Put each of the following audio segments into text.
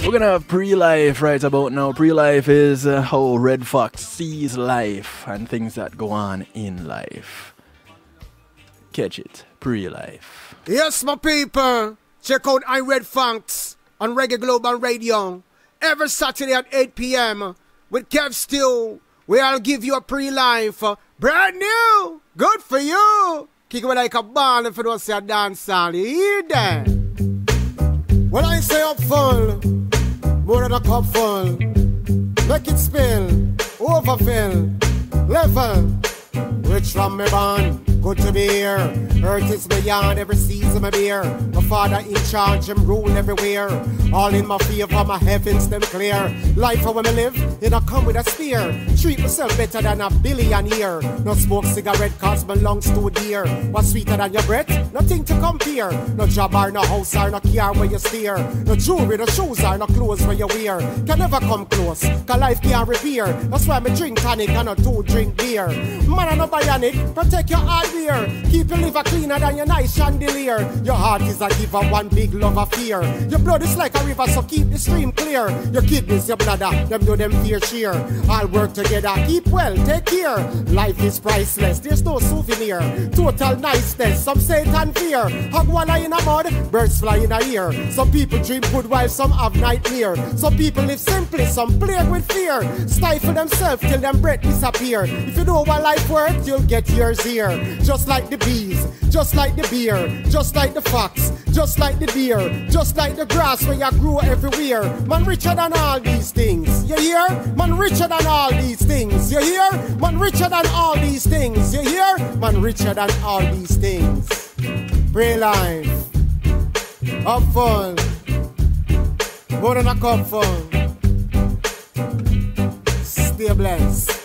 We're gonna have pre-life right about now. Pre-life is how Red Fox sees life and things that go on in life. Catch it, pre-life. Yes, my people. Check out I Red Fox on Reggae Global Radio every Saturday at 8 p.m. with Kev Stew, where I'll give you a pre-life, brand new, good for you. Kick it like a ball if you don't say a dance hall. You hear that? When I say up full, more than a cup full, make it spill, overfill, level, rich from me bond, good to be here. Earth is beyond every season my beer. My father in charge, him rule everywhere. All in my favor, my heavens them clear. Life how we live, it a come with a spear. Treat myself better than a billionaire. No smoke cigarette cause my lungs too dear. What's sweeter than your breath? Nothing to compare. No job or no house or no car where you steer. No jewelry, no shoes or no clothes where you wear. Can never come close, cause life can't repair. That's why me drink tonic and not two drink beer. Man I no bionic, protect your hardware. Keep your liver cleaner than your nice chandelier. Your heart is a giver, one big love affair. Your blood is like a river, so keep the stream clear. Your kidneys, your bladder, them do them fear cheer. All work together, keep well, take care. Life is priceless, there's no souvenir. Total niceness, some Satan fear. Hog water in a mud, birds fly in a ear. Some people dream good while some have nightmare. Some people live simply, some plagued with fear. Stifle themselves till them breath disappear. If you know what life worth, you'll get yours here. Just like the bees, just like the beer, just like the fox, just like the deer, just like the grass where you grow everywhere. Man richer than all these things, you hear? Man richer than all these things, you hear? Man richer than all these things, you hear? Man richer than all these things. Pray life, up full, more than a cup full. Stay blessed.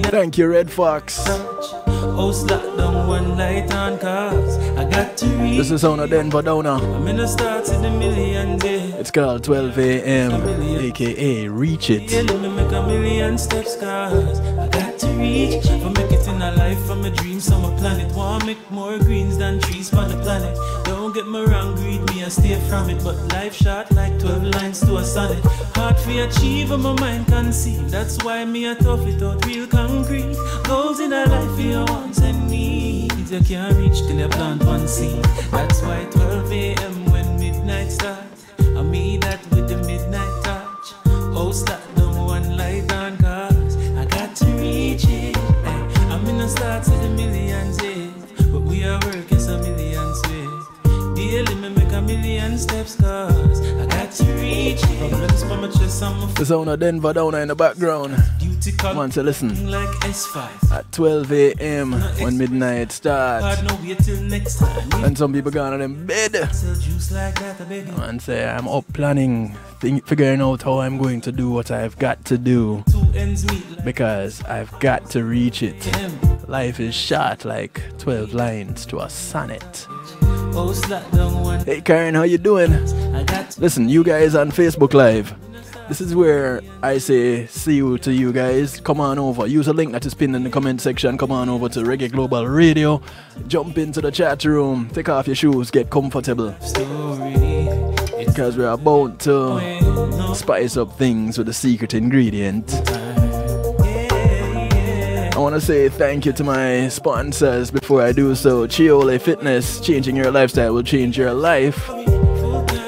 Thank you, Red Fox. House lockdown, one light on cars. I got to reach. This is on a Denver Downer. I'm in the starts in the million days. It's called 12 a.m. aka Reach It. Yeah, let me make a million steps, cars I got to reach. For make it in a life from a dream, some a planet. Want make more greens than trees on the planet. Don't get me wrong, greed me and stay from it. But life short like 12 lines to a sonnet. Hard for achieve and my mind conceive. That's why me a tough it out real concrete. Goals in a life for your wants and needs. You can't reach till you plant one seed. That's why 12 a.m. when midnight starts, I mean that with the midnight touch. House lockdown, one light on cars I got to reach it. I'm in the starts of the millions, yeah. But we are working some millions ways. Daily me make a million steps, cause I got to reach it. Problems for my chest and my the zone of Denver Downer in the background. Come on to listen like S5. at 12 a.m. when midnight starts. No wait till next time. And some people gone on in bed and say, I'm up planning, figuring out how I'm going to do what I've got to do because I've got to reach it. Life is short like 12 lines to a sonnet. Hey Karen, how you doing? Listen, you guys on Facebook Live, this is where I say see you to you guys. Come on over. Use a link that is pinned in the comment section. Come on over to Reggae Global Radio. Jump into the chat room. Take off your shoes. Get comfortable. Because we're about to spice up things with a secret ingredient. I want to say thank you to my sponsors before I do so. Chiole Fitness. Changing your lifestyle will change your life.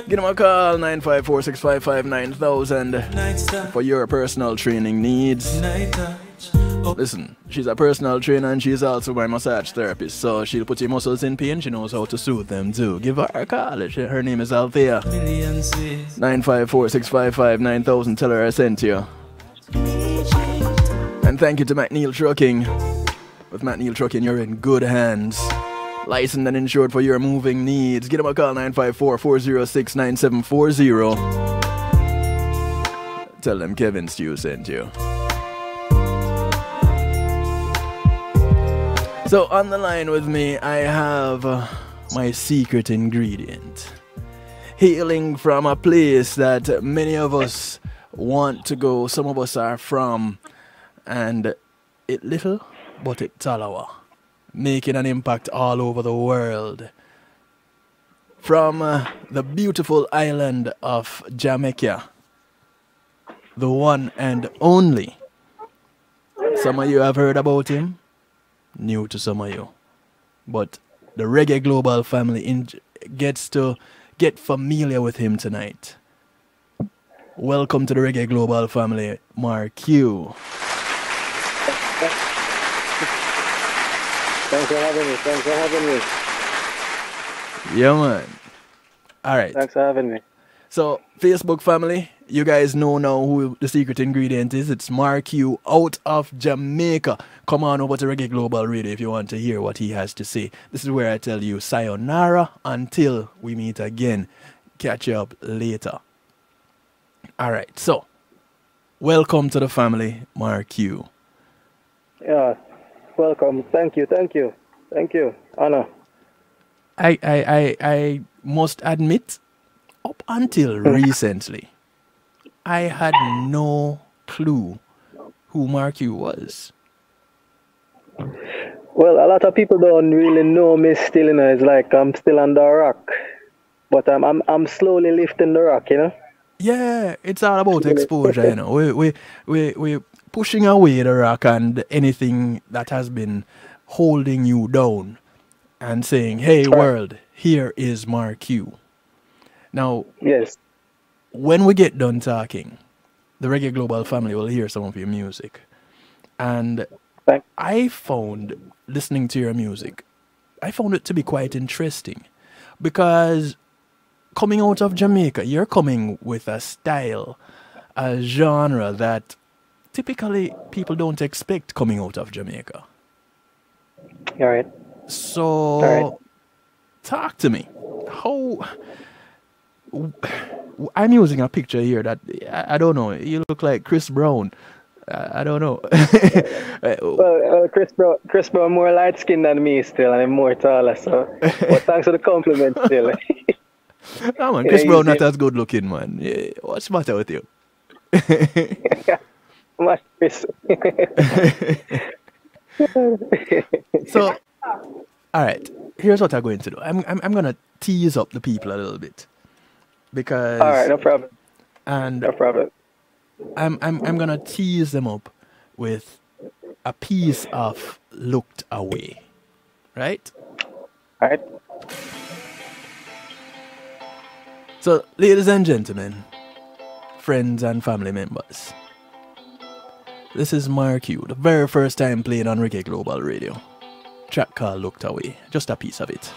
Give them a call, 954-655-9000 for your personal training needs. Listen, she's a personal trainer and she's also my massage therapist, so she'll put your muscles in pain. She knows how to soothe them too. Give her a call. Her name is Althea. 954-655-9000. Tell her I sent you. And thank you to McNeil Trucking. With McNeil Trucking, you're in good hands. Licensed and insured for your moving needs. Give them a call, 954-406-9740. Tell them Kevin Stew sent you. So on the line with me, I have my secret ingredient. Hailing from a place that many of us want to go, some of us are from, and it little, but it talawa, making an impact all over the world. From the beautiful island of Jamaica, the one and only. Some of you have heard about him, new to some of you. But the Reggae Global family gets to get familiar with him tonight. Welcome to the Reggae Global family, Marcue. Thanks for having me. Yeah, man. All right. Thanks for having me. So, Facebook family, you guys know now who the secret ingredient is. It's Marcue out of Jamaica. Come on over to Reggae Global Radio if you want to hear what he has to say. This is where I tell you sayonara until we meet again. Catch you up later. All right. So, welcome to the family, Marcue. Yeah. Welcome. Thank you. Anna. I must admit, up until recently, I had no clue who Marcue was. Well, a lot of people don't really know me still, you know. It's like I'm still under a rock. But I'm slowly lifting the rock, you know? Yeah, it's all about exposure, you know. We're pushing away the rock and anything that has been holding you down and saying, hey, world, here is Marcue. Now, yes, when we get done talking, the Reggae Global family will hear some of your music. And I found, listening to your music, I found it to be quite interesting. Because coming out of Jamaica, you're coming with a style, a genre that typically people don't expect coming out of Jamaica. All right. So, talk to me. How... I'm using a picture here that, I don't know, you look like Chris Brown. I don't know. well, Chris Brown more light-skinned than me still, and I'm more taller, so... But thanks for the compliment still. No, man, Chris Brown not as good looking, man. Yeah, what's the matter with you? Much Chris. So, all right, here's what I'm going to do. I'm going to tease up the people a little bit. Because all right, no problem. And no problem. I'm gonna tease them up with a piece of Looked Away. Right? All right. So, ladies and gentlemen, friends and family members, this is Marcue, the very first time playing on Reggae Global Radio. Track called Looked Away. Just a piece of it.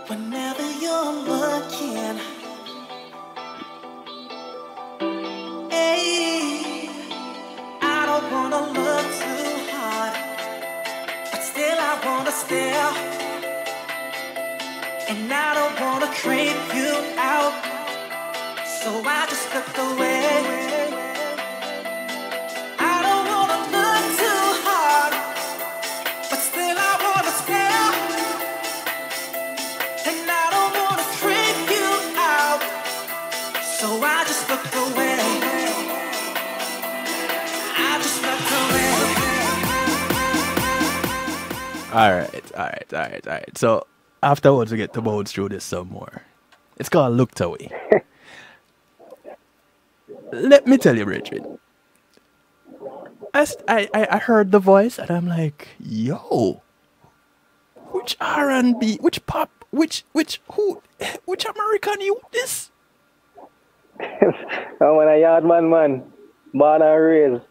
Whenever you're looking, hey, I don't wanna look too hard, but still I wanna stare, and I don't wanna creep you out, so I just look away. I don't wanna look too hard, but still I wanna stare. So I just looked away. I just looked away. All right. So afterwards we get to bounce through this some more. It's called Looked Away. Let me tell you, Richard. I heard the voice and I'm like, yo, which R&B, which pop, which American you this? I'm a yard man, born and raised.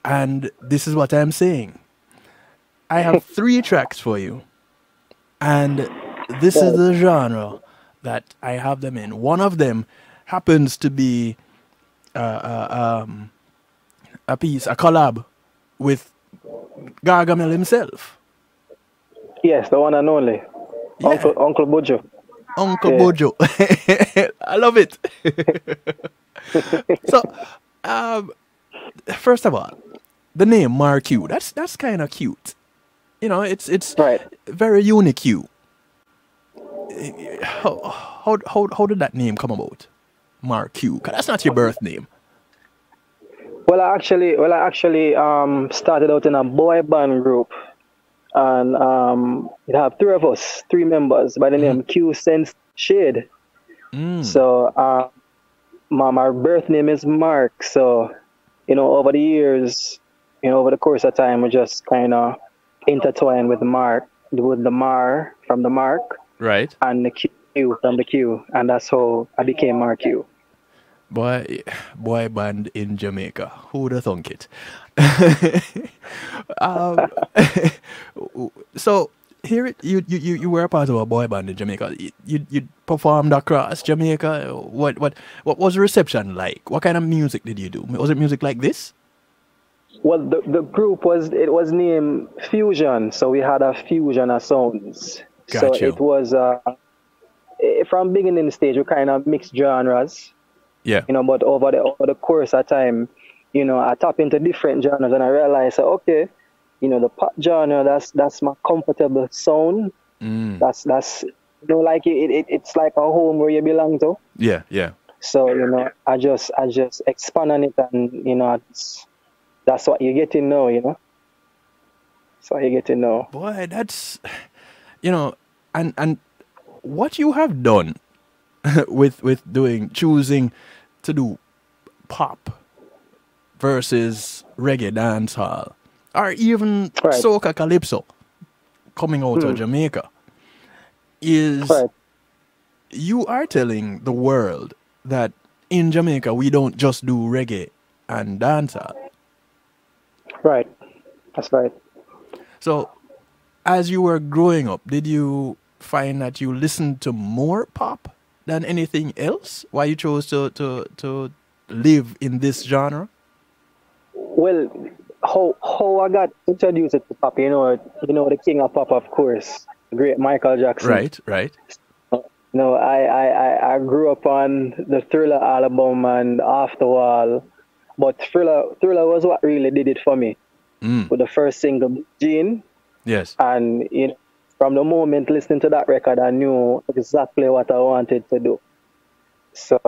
And this is what I'm saying. I have 3 tracks for you. And this is the genre that I have them in. One of them happens to be a collab with Gargamel himself. Yes, the one and only. Yeah. Uncle Bojo. Uncle Bojo. I love it. So, first of all, the name Marcue, that's kind of cute. You know, it's right. Very unique. how did that name come about? Marcue. 'Cause that's not your birth name. Well, I actually started out in a boy band group, and it have three of us, three members by the name Q Sense Shade. So my birth name is Mark. So over the years, over the course of time, we just kind of intertwined with the Mar from the Mark, Right. and the Q from the Q, and that's how I became Marcue. Boy band in Jamaica. Who'd have thunk it? um, so here you were a part of a boy band in Jamaica. You performed across Jamaica. What was the reception like? What kind of music did you do? Was it music like this? Well, the group was named Fusion, so we had a fusion of sounds. Got So you. it was from beginning stage we kind of mixed genres. Yeah. But over the course of time, I tap into different genres and I realized, okay, the pop genre, that's my comfortable sound. That's like it's like a home where you belong to. Yeah. So I just expand on it, and that's what you get to know. That's what you get to know. Boy, that's and what you have done with choosing to do pop versus reggae dancehall or even soca calypso coming out of Jamaica is you are telling the world that in Jamaica we don't just do reggae and dancehall. Right. That's right. So as you were growing up, did you find that you listened to more pop than anything else? Why you chose to live in this genre? Well, how I got introduced to pop, the king of pop, of course, the great Michael Jackson. Right. I grew up on the Thriller album and Afterwall, but Thriller was what really did it for me. With the first single, Gene. Yes. And from the moment listening to that record, I knew exactly what I wanted to do. So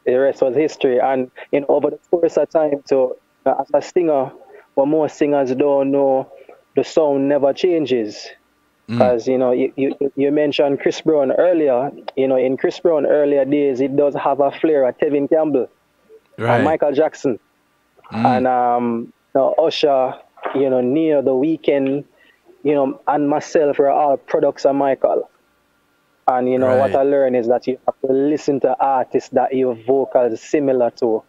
the rest was history. And over the course of time, so as a singer, what most singers don't know, the sound never changes. Because you mentioned Chris Brown earlier. In Chris Brown earlier days, it does have a flair at Tevin Campbell and Michael Jackson, and Usher, Neo, The Weeknd, and myself were all products of Michael. And what I learned is that you have to listen to artists that your vocals similar to,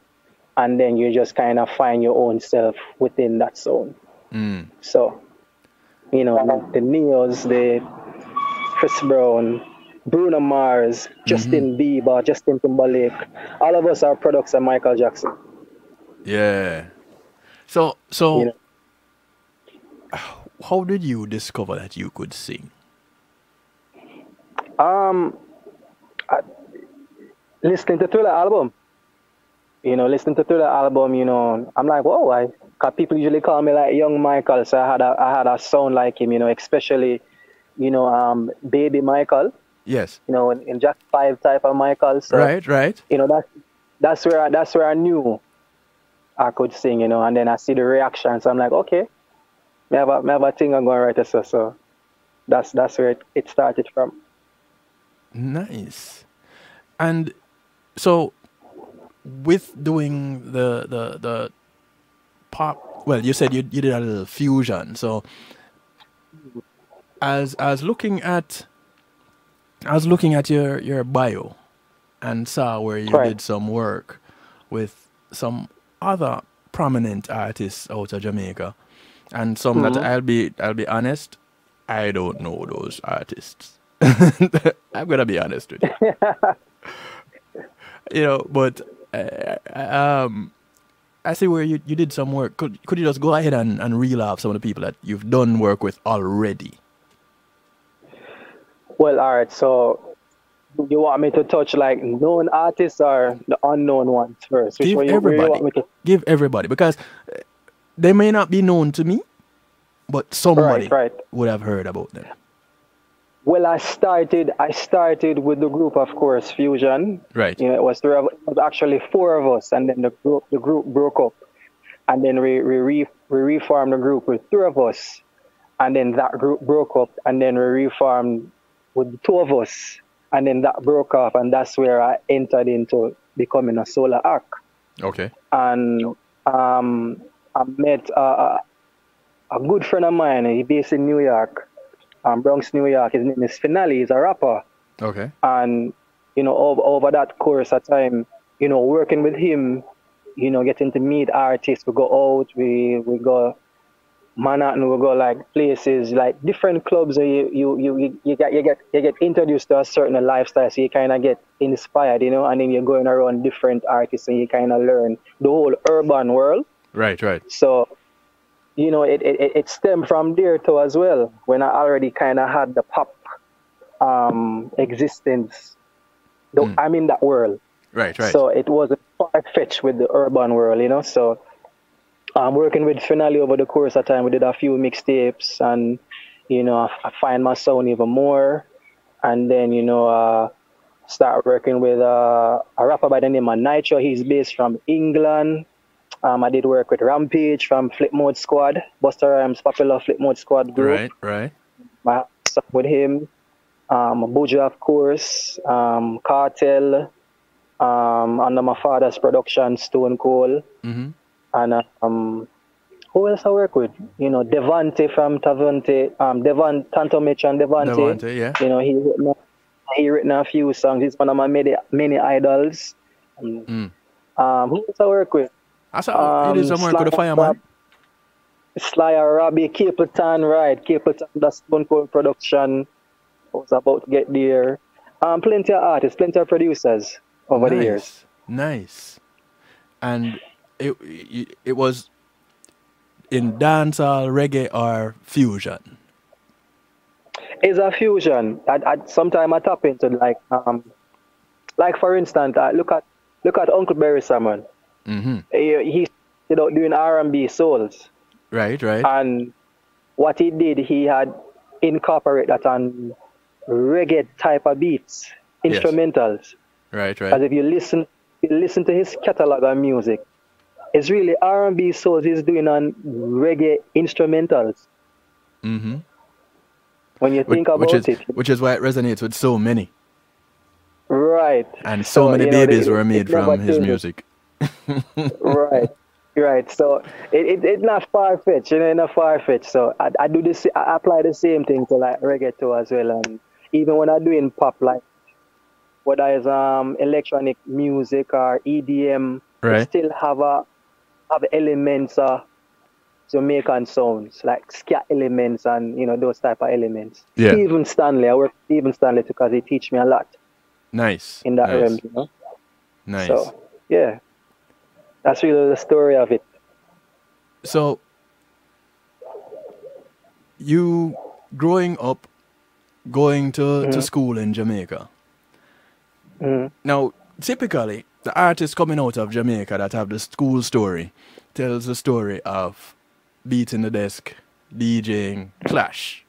and then you just kind of find your own self within that sound. So, the Neos, the Chris Brown, Bruno Mars, Justin Bieber, Justin Timberlake, all of us are products of Michael Jackson. Yeah. So how did you discover that you could sing? Listening to Thriller album. Listening to Thriller album, I'm like, whoa, cause people usually call me like Young Michael, so I had a sound like him, especially, Baby Michael. Yes. In Jack 5 type of Michael. So, right. That's where I knew I could sing, and then I see the reaction, so I'm like, okay, I have a thing I'm going to write this, so that's where it started from. Nice. And so with doing the pop, well, you said you did a little fusion. So as looking at your bio and saw where you did some work with some other prominent artists out of Jamaica, and some that I'll be honest, I don't know those artists. I'm gonna be honest with you. But I see where you did some work. Could you just go ahead and reel off some of the people that you've done work with already? Well, all right. So you want me to touch like known artists or the unknown ones first? Give everybody. Give everybody, because they may not be known to me, but somebody would have heard about them. Well, I started with the group, of course, Fusion. Right. You know, it was actually four of us, and then the group broke up, and then we reformed the group with three of us, and then that group broke up, and then we reformed with the two of us, and then that broke off, and that's where I entered into becoming a solo act. Okay. And I met a good friend of mine. He's based in New York, Bronx, New York. His name is Finale. He's a rapper. Okay. And, you know, over that course of time, you know, working with him, you know, getting to meet artists. We go out, we go Manhattan, we go like places, like different clubs. You get introduced to a certain lifestyle, so you kind of get inspired, you know, and then you're going around different artists and you kind of learn the whole urban world. Right. So, you know, it stemmed from there too as well, when I already kind of had the pop existence. I'm in that world. Right. So it wasn't far-fetched with the urban world, you know. So I'm working with Finale over the course of time. We did a few mixtapes, and, you know, I find my sound even more. And then, you know, start working with a rapper by the name of Nitro. He's based from England. I did work with Rampage from Flip Mode Squad, Busta Rhymes' popular Flip Mode Squad group. Right. I stuck with him. Buju, of course. Cartel. Under my father's production, Stone Cold. Mm-hmm. And who else I work with? You know, Devante from Tavante. Tanto Mitch and Devante. Yeah. You know, he written a few songs. He's one of my many idols. Who else I work with? I saw you did some work with the Fireman. Sly Robbie, Capleton, right? Capleton, the Stone Cold production. I was about to get there. Plenty of artists, plenty of producers over the years. Nice. And it was in dancehall, reggae, or fusion? It's a fusion. Sometimes I tap into like for instance, look at Uncle Barry Salmon. Mm-hmm. He started out doing R&B souls. Right. And what he did, he had incorporated that on reggae type of beats, instrumentals. Right. Because if you listen to his catalog of music, it's really R&B souls he's doing on reggae instrumentals. Mm-hmm. When you think about it. Which is why it resonates with so many. Right. And so many babies were made from his music. Right. So it's not far-fetched, you know, not far-fetched. So I do this. I apply the same thing to like reggae too as well. And even when I'm doing pop, like whether it's electronic music or EDM, right, still have elements of Jamaican sounds, like ska elements and, you know, those type of elements. Yeah. Stephen Stanley, I work with Stephen Stanley because he teach me a lot. Nice. In that realm, you know. Nice. So yeah, that's really the story of it. So you growing up, going to school in Jamaica. Now, typically, the artists coming out of Jamaica that have the school story tells the story of beating the desk, DJing, clash.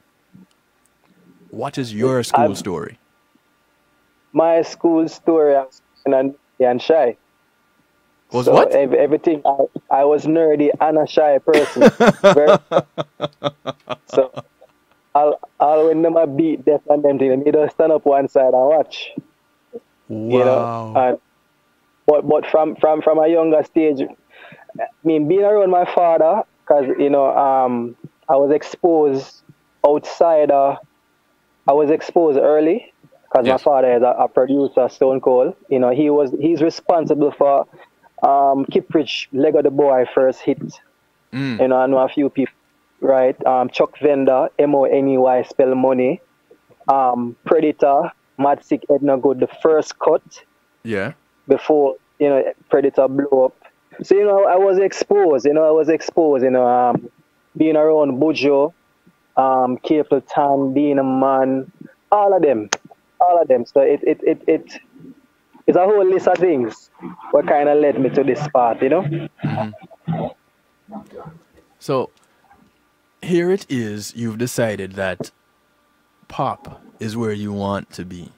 What is your school story? My school story, I was and shy. Was so what? Everything, I was nerdy and a shy person. So, I'll when them a beat death and them things, they just stand up one side and watch. Wow. You know, but from a younger stage, I mean, being around my father, because, you know, I was exposed outside. I was exposed early because my father is a producer, Stone Cold. You know, he's responsible for Kiprich Lego the Boy first hit. You know, I know a few people, right? Chuck Vender, Money, spell money. Predator, Mad Sick Edna Good, the first cut. Yeah. Before, you know, Predator blew up. So, you know, I was exposed, you know, being around Bujo, Capleton, being a man, all of them. So it's a whole list of things what kind of led me to this path, you know? So here it is, you've decided that pop is where you want to be.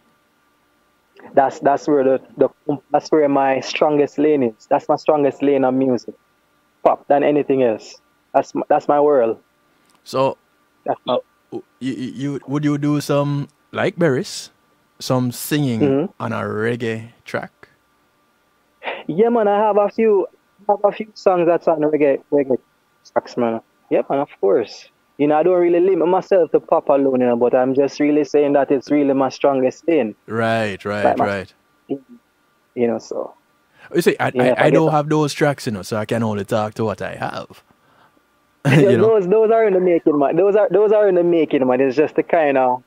That's where that's where my strongest lane is. That's my strongest lane of music, pop than anything else. That's my world. So, That's my, you would you do some like Beres, some singing on a reggae track? yeah, man. I have a few songs that's on reggae tracks, man. Yeah, man. Of course. You know, I don't really limit myself to pop alone, you know, but I'm just really saying that it's really my strongest lane. Right. Right. You know, so. You see, I don't have those tracks, you know, so I can only talk to what I have. You know? Those are in the making, man. Those are in the making, man. It's just the kind of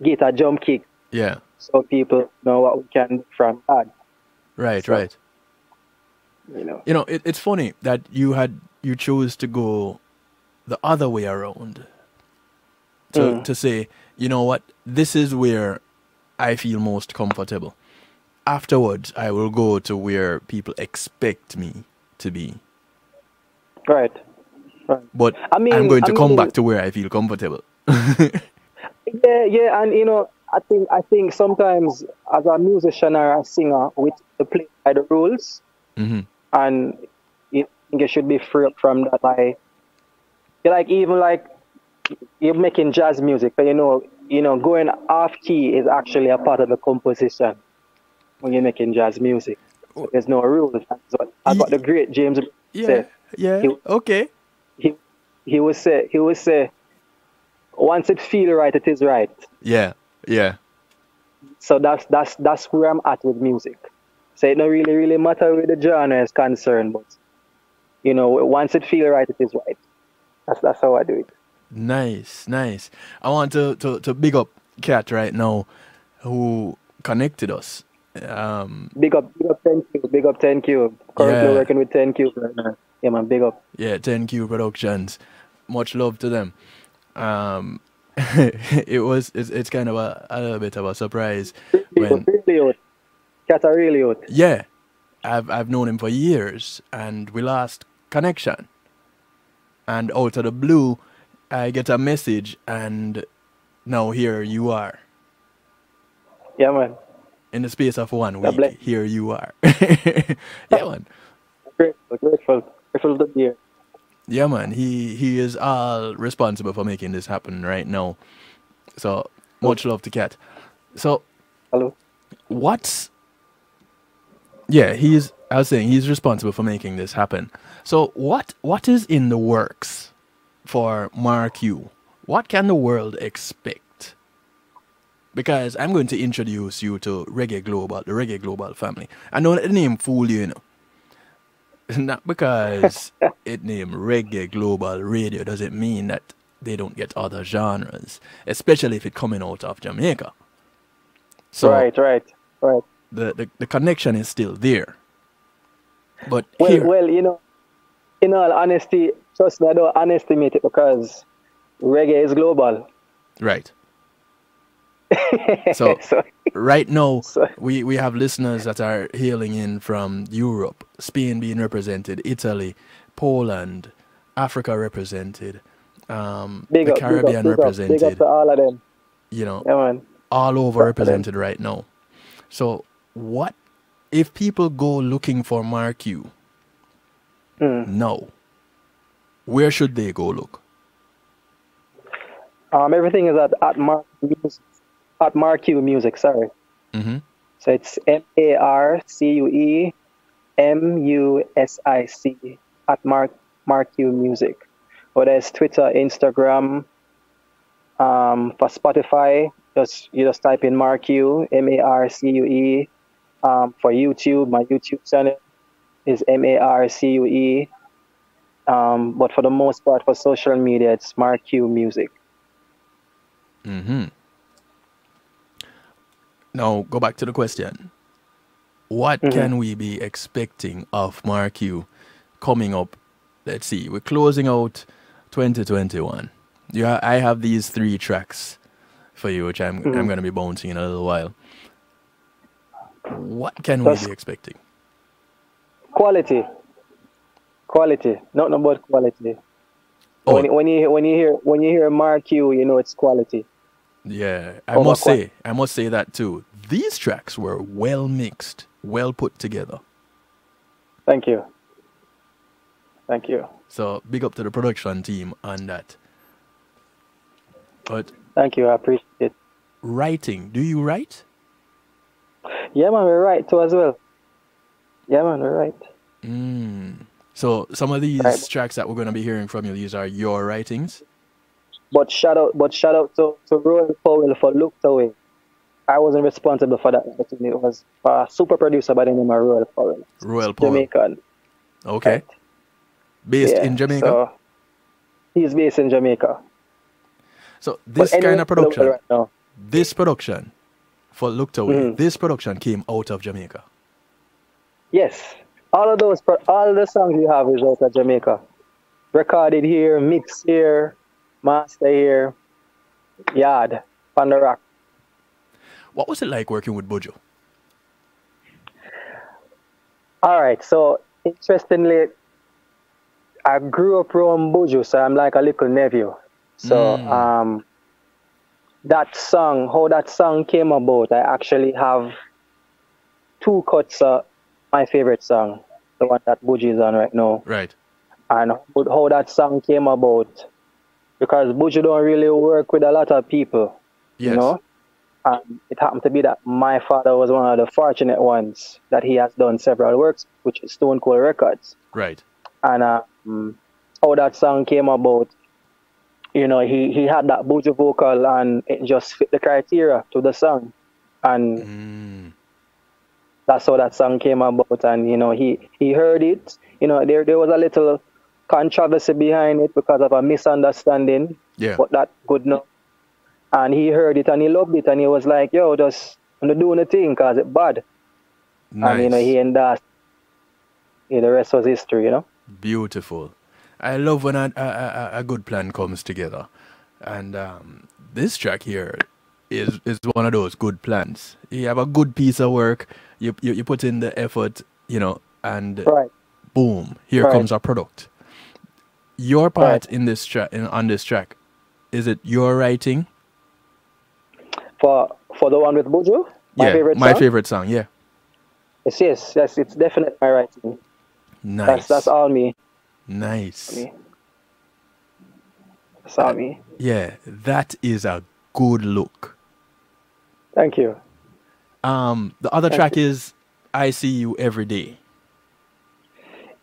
get a jump kick. Yeah. So people know what we can do from that. Right. You know, it's funny that you chose to go the other way around. To say, you know what, this is where I feel most comfortable. Afterwards, I will go to where people expect me to be. Right. But I'm going to come back to where I feel comfortable. Yeah, and you know, I think sometimes as a musician or a singer, we play by the rules, and you should be free from that. Like even like you're making jazz music, but you know, going off key is actually a part of the composition when you're making jazz music. There's no rules. I got the great James. Okay. He would say, once it feels right, it is right. Yeah. So that's where I'm at with music. So it don't really matter where the genre is concerned, but you know, once it feels right, it is right. That's how I do it. Nice. I want to big up Kat right now, who connected us. Big up 10Q. Currently working with 10Q right now. Yeah, man, big up. Yeah, 10Q Productions. Much love to them. It's kind of a little bit of a surprise when really Kat are really out. Yeah, I've known him for years, and we lost connection. And out of the blue, I get a message, and now here you are. Yeah, man. In the space of 1 week, here you are. Yeah, man. Grateful to be here. Yeah, man. He is all responsible for making this happen right now. So much love to Kat. So, hello. I was saying he's responsible for making this happen. So what is in the works for Marcue? What can the world expect? Because I'm going to introduce you to Reggae Global, the Reggae Global family. And don't let the name fool you, you know. Not because it named Reggae Global Radio doesn't mean that they don't get other genres, especially if it's coming out of Jamaica. So right. The connection is still there. But well, you know, in all honesty, trust me, I don't underestimate it because reggae is global. Right. So right now, we have listeners that are hailing in from Europe, Spain being represented, Italy, Poland, Africa represented, the Caribbean represented. Big up to all of them. You know, yeah, man. All over represented right now. So what if people go looking for Marcue? No. Where should they go look? Everything is at Marcue Music, sorry. Mm-hmm. So it's MarcueMusic at Marcue Music. Or there's Twitter, Instagram. For Spotify, you just type in Marcue, Marcue. For YouTube, my YouTube channel is Marcue. But for the most part, for social media, it's Marcue Music. Mm-hmm. Now, go back to the question. What can we be expecting of Marcue coming up? Let's see, we're closing out 2021. I have these 3 tracks for you, which I'm going to be bouncing in a little while. What can we be expecting? Quality. Nothing about quality. Oh. When you hear Marcue, you know it's quality. Yeah, Over I must say that too. These tracks were well mixed, well put together. Thank you. Thank you. So big up to the production team on that. But Thank you. I appreciate it. writing, do you write? Yeah, man, we write too as well. Yeah, man, we write. So some of these Right. tracks that we're going to be hearing from you, these are your writings. But shout out to Royal Powell for Looked Away. I wasn't responsible for that. It was a super producer by the name of Royal Powell. Royal Powell. Jamaican. Okay. Right. Based Yeah, in Jamaica. So he's based in Jamaica. So this But anyway, kind of production, right now. this production for Looked Away, Mhm. this production came out of Jamaica. Yes. All the songs we have is out of Jamaica. Recorded here, mixed here, master here, yard, on the rock. What was it like working with Buju? All right, so interestingly, I grew up around Buju, so I'm like a little nephew. So that song, how that song came about, I actually have two cuts of my favorite song, the one that Buju is on right now. Right. And how that song came about, because Buju don't really work with a lot of people, Yes. you know. And it happened to be that my father was one of the fortunate ones that he has done several works, which is Stone Cold Records. Right. And how that song came about, you know, he had that Buju vocal and it just fit the criteria to the song. And that's how that song came about. And, you know, he heard it. You know, there was a little controversy behind it because of a misunderstanding. Yeah. But that good enough. And he heard it and he loved it. And he was like, yo, just I'm not doing the thing because it's bad. Nice. And, you know, he endorsed. Yeah, the rest was history, you know. Beautiful. I love when a good plan comes together. And this track here is one of those good plans. You have a good piece of work, you put in the effort, you know, and Right. boom, here Right. comes our product. Your part in this track, on this track, is it your writing? For the one with Buju, my favorite my song? favorite song, yeah. Yes, it's definitely my writing. Nice. That's all me. Nice. That's all me. Yeah, that is a good look. Thank you. The other track is I See You Every Day.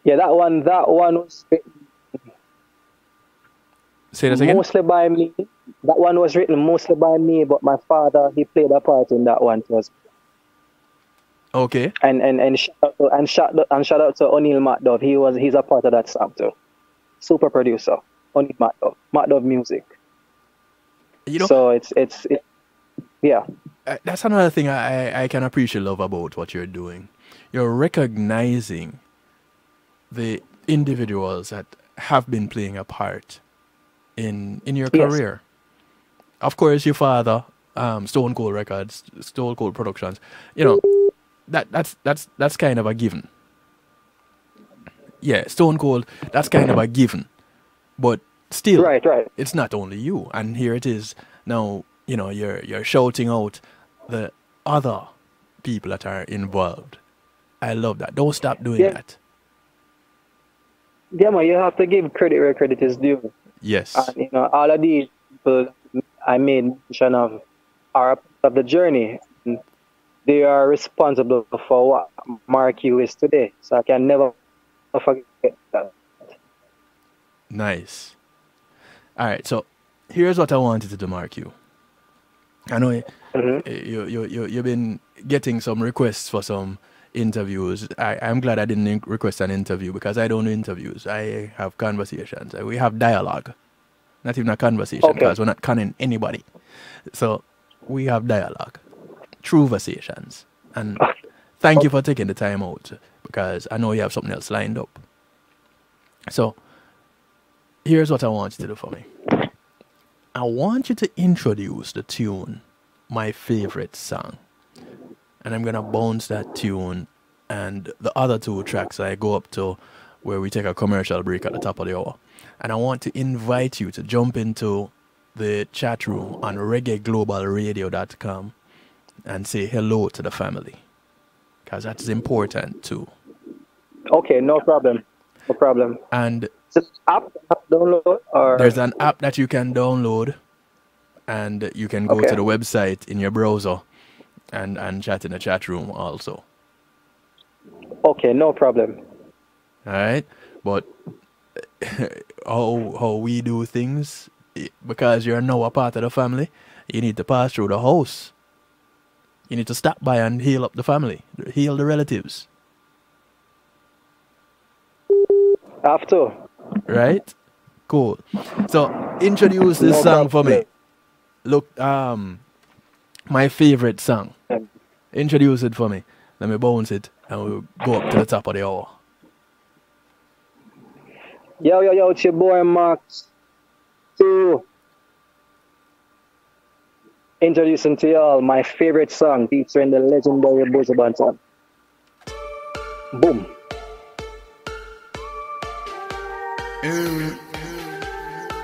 Yeah, that one was written Say that again? mostly by me. That one was written mostly by me, but my father, he played a part in that one too. Okay. And shout out to O'Neal Macdove. He's a part of that song too. Super producer, O'Neal Macdove. Macdove Music. You know, So it's yeah. that's another thing I can appreciate love about what you're doing. You're recognizing the individuals that have been playing a part in your Yes. career. Of course, your father, Stone Cold Records, Stone Cold Productions. You know, that's kind of a given. Yeah, Stone Cold, that's kind of a given. But still, Right. it's not only you. And here it is now. You know, you're shouting out the other people that are involved. I love that. Don't stop doing Yeah. that. Yeah, man, you have to give credit where credit is due. Yes. And, you know, all of these people I made mention of are a part of the journey. And they are responsible for what Marcue is today. So I can never forget that. Nice. All right. So here's what I wanted to do, Marcue. I know you've been getting some requests for some interviews. I'm glad I didn't request an interview because I don't do interviews. I have conversations. We have dialogue. Not even a conversation because we're not conning anybody. So we have dialogue. True conversations. And thank you for taking the time out because I know you have something else lined up. So here's what I want you to do for me. I want you to introduce the tune, My Favorite Song. And I'm going to bounce that tune and the other two tracks I go up to where we take a commercial break at the top of the hour. And I want to invite you to jump into the chat room on reggaeglobalradio.com and say hello to the family, because that's important too. Okay, no problem. No problem. And app download, or there's an app that you can download, and you can go to the website in your browser and chat in the chat room also. Okay, no problem. All right, but how we do things, because you're now a part of the family, you need to pass through the house. You need to stop by and heal up the family, heal the relatives. Have to. Right? Cool. So introduce this song for me. Look, my favorite song. Introduce it for me. Let me bounce it and we'll go up to the top of the hour. Yo, it's your boy Marcue. Introducing to y'all my favorite song featuring the legendary Buju Banton. Boom.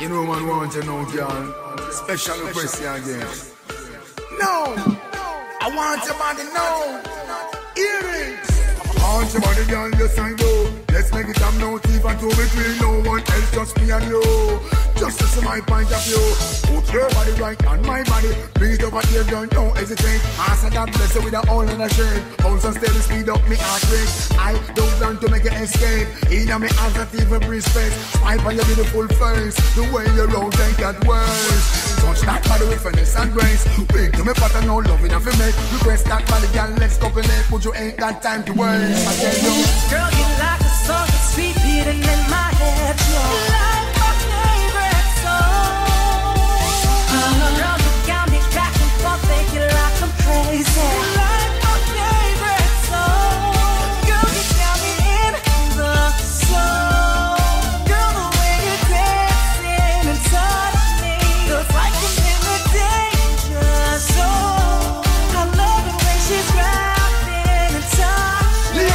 You know man want to know, girl. Special request again. No, I want your body know. Earrings. I want your body, girl, yes I know. Let's make it up now, even two between no one else, just me and you. Just to see my point of view. Put your body right on my body. Beat over here, girl, don't hesitate. Ask God bless you with a hole in a shirt. Bounce and steady, speed up me heart rate. I don't plan to make an escape. In a me hands that even breathe space. Swipe on your beautiful face. The way you roll, take that worse. Touch that body with finesse and grace. Big to me pattern, no love enough to make. Request that body, girl, let's copulate. But you ain't got time to waste. I tell you, Girl, you like a song that's sweet beating in my head. You like my favorite song. Girl, you got me back and forth, thinking like I'm crazy. You like my favorite song. Girl, you got me in the song. Girl, the way you dance and touch me feels like I'm in the danger zone. I love it when she's rapping and touching me.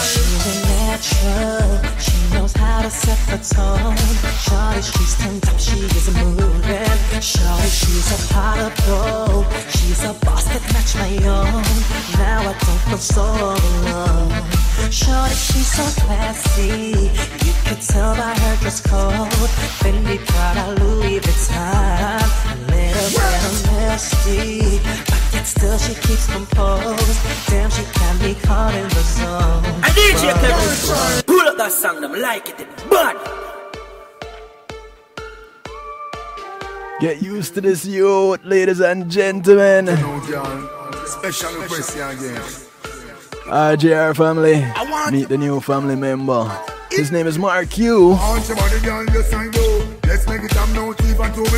She's natural, she knows how to set the tone. Shawty, she's turned up, she is moving. Shawty, she's a pot of gold. She's a boss that match my own. Now I don't feel so alone. Shawty, she's so classy. You can tell by her dress code. Fendi, Prada, Louis Vuitton. A little bit nasty, but yet still she keeps composed. Damn, she got me caught in the zone. I DJ Kevin, pull up that song, them like it, bad. Get used to this, youth, ladies and gentlemen. special request again. RJR family, meet the new family member. His name is Marcue.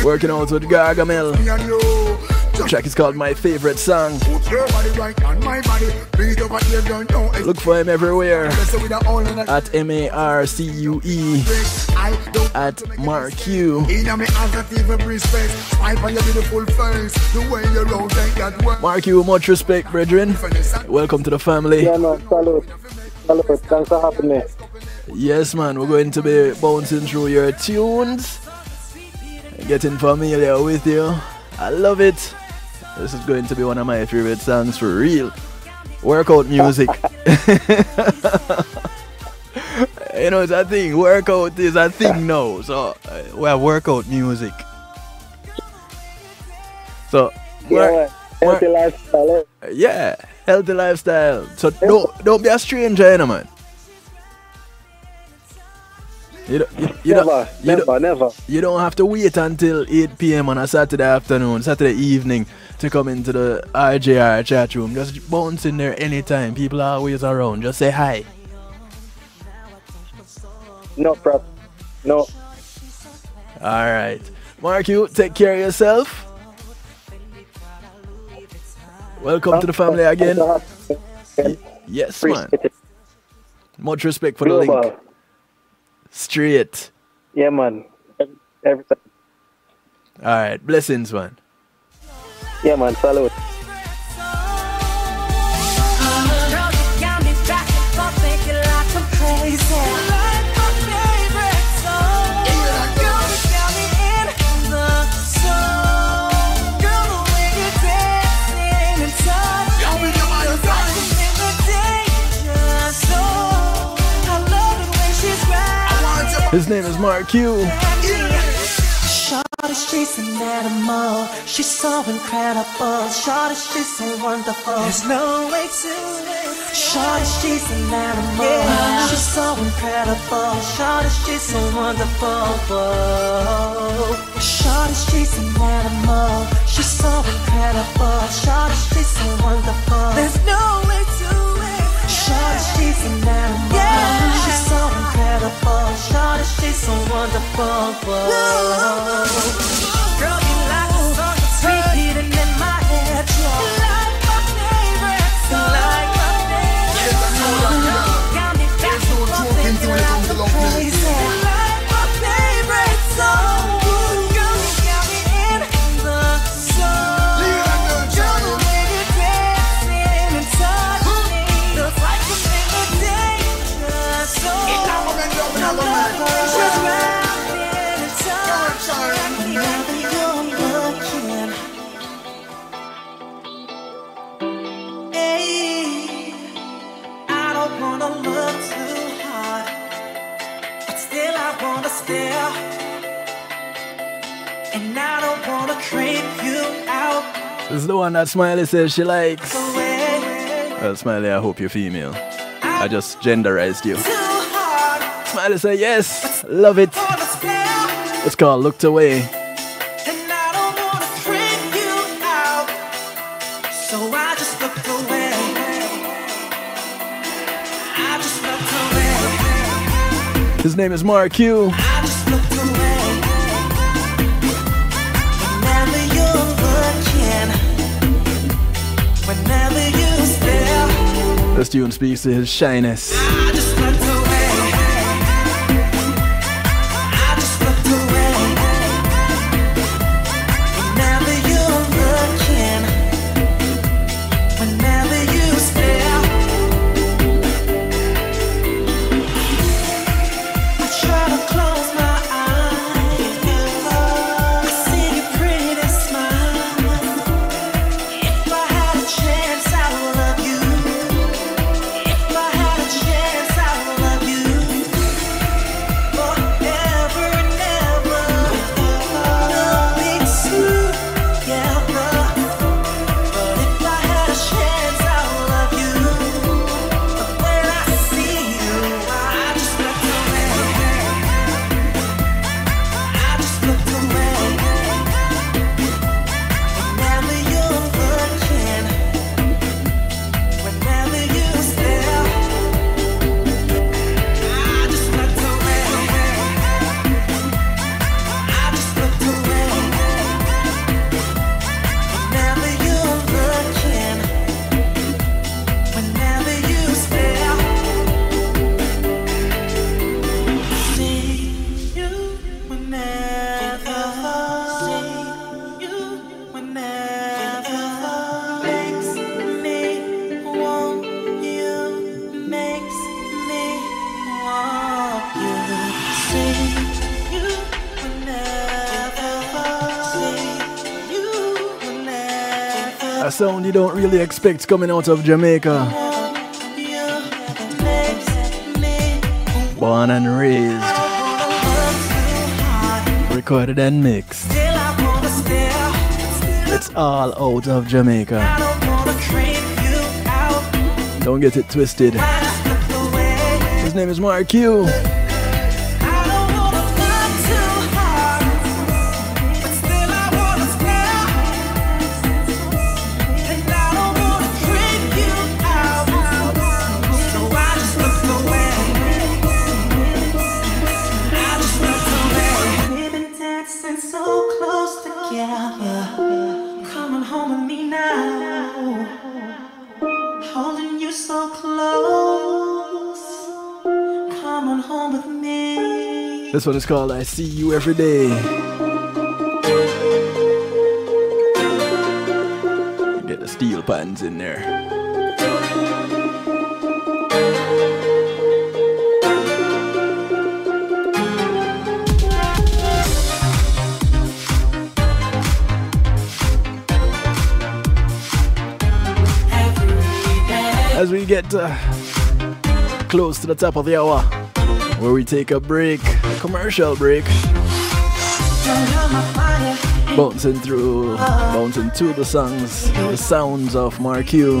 Working out with Gargamel. The track is called My Favorite Song. Look for him everywhere at Marcue at Marcue. Marcue, much respect, brethren. Welcome to the family. Yeah, no, salute. Salute. Thanks for having me. Yes, man, we're going to be bouncing through your tunes, getting familiar with you. I love it. This is going to be one of my favorite songs for real. Workout music. You know, it's a thing. Workout is a thing now. So, we have workout music. So, healthy lifestyle. Yeah, healthy lifestyle. So, don't be a stranger, you know, man. Never. You don't have to wait until 8 p.m. on a Saturday afternoon, Saturday evening to come into the RJR chat room. Just bounce in there anytime. People are always around. Just say hi. No problem. No. Alright. Marcue, take care of yourself. Welcome to the family again. Yes, man. Much respect for the link. Straight. Yeah, man. Every time. Alright, blessings, man. Yeah, man. Salute. His name is Marcue. Shawty, she's an animal. She's so incredible. Shawty, she's so wonderful. There's no way to it. Shawty, she's an animal. Yeah. She's so incredible. Shawty, she's so wonderful. Whoa. Shawty, she's an animal. She's so incredible. Shawty, she's so wonderful. There's no way to it. Shawty, she's an animal. Yeah. She's so incredible. Shawty, she's so wonderful. Whoa. Girl, you like a song that's repeating in my head. You like my favorite song. Like my favorite song. Got me back to bumping you like a crazy. Like my favorite song. Girl, you got me in the zone. Girl, the way you dancing and touch me feels like I'm in a danger zone. My lover's just wrapping and touching. Whenever you're looking, hey, I don't wanna look too hard, but still I wanna stare, and I don't wanna creep you out. This is the one that Smiley says she likes. Away. Well, Smiley, I hope you're female. I just genderized you. Too hard, Smiley say yes, love it. wanna stare, It's called Looked Away. and I don't wanna creep you out, so I just looked away. I just looked away. His name is Marcue. I just looked away. Whenever you're looking, whenever you stare, This tune speaks to his shyness. I just looked away. I just looked away. Whenever you're looking, whenever you stare, I try to close my eyes. I see your pretty smile. If I had a chance, I would love you. If I had a chance, I would love you forever and ever. We'll be together. But if I had a chance, I would love you. But when I see you, I just looked away. I just looked away. Whenever you're looking, whenever you stare, I just looked away. I just looked away. Whenever you're looking, whenever you stare, see you whenever, see you whenever, makes me want you, makes me want you, see you whenever, see you whenever, A sound you don't really expect coming out of Jamaica. you makes me Born and raised, recorded and mixed. still I wanna stare, It's all out of Jamaica. I don't wanna creep you out. Don't get it twisted. I just looked away. His name is Marcue. I don't wanna fight too hard, but still I wanna stare, and I don't wanna creep you out. So I just looked away. I just looked away. We've been dancing so close together. Coming home with me now, holding you so close. Come on home with me. This one is called I See You Every Day. Get the steel pans in there. As we get close to the top of the hour, where we take a break, a commercial break. Bouncing to the songs, the sounds of Marcue.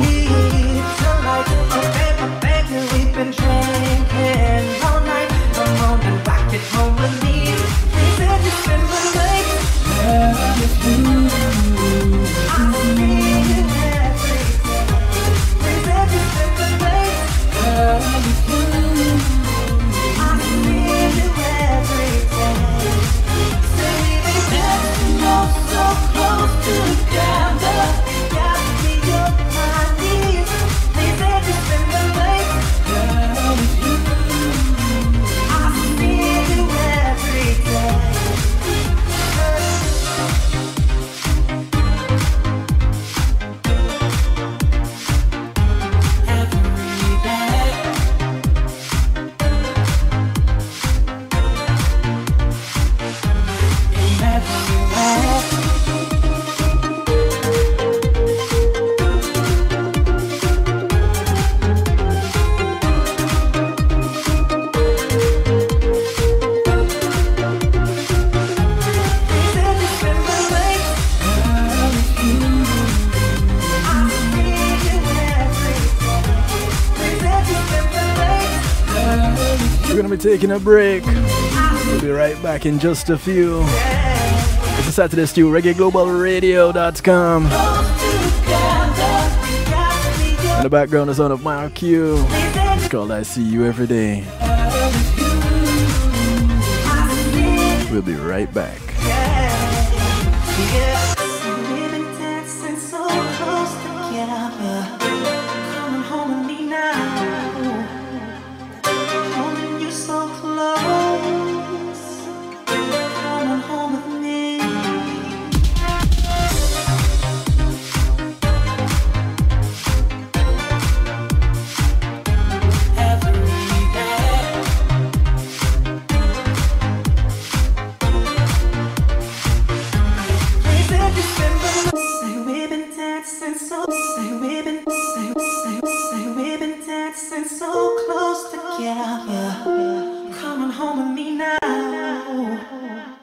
Taking a break. We'll be right back in just a few. It's a Saturday Stew, ReggaeGlobalRadio.com. In the background, the sound of Marcue. It's called I See You Every Day. We'll be right back. So close together, coming home with me now.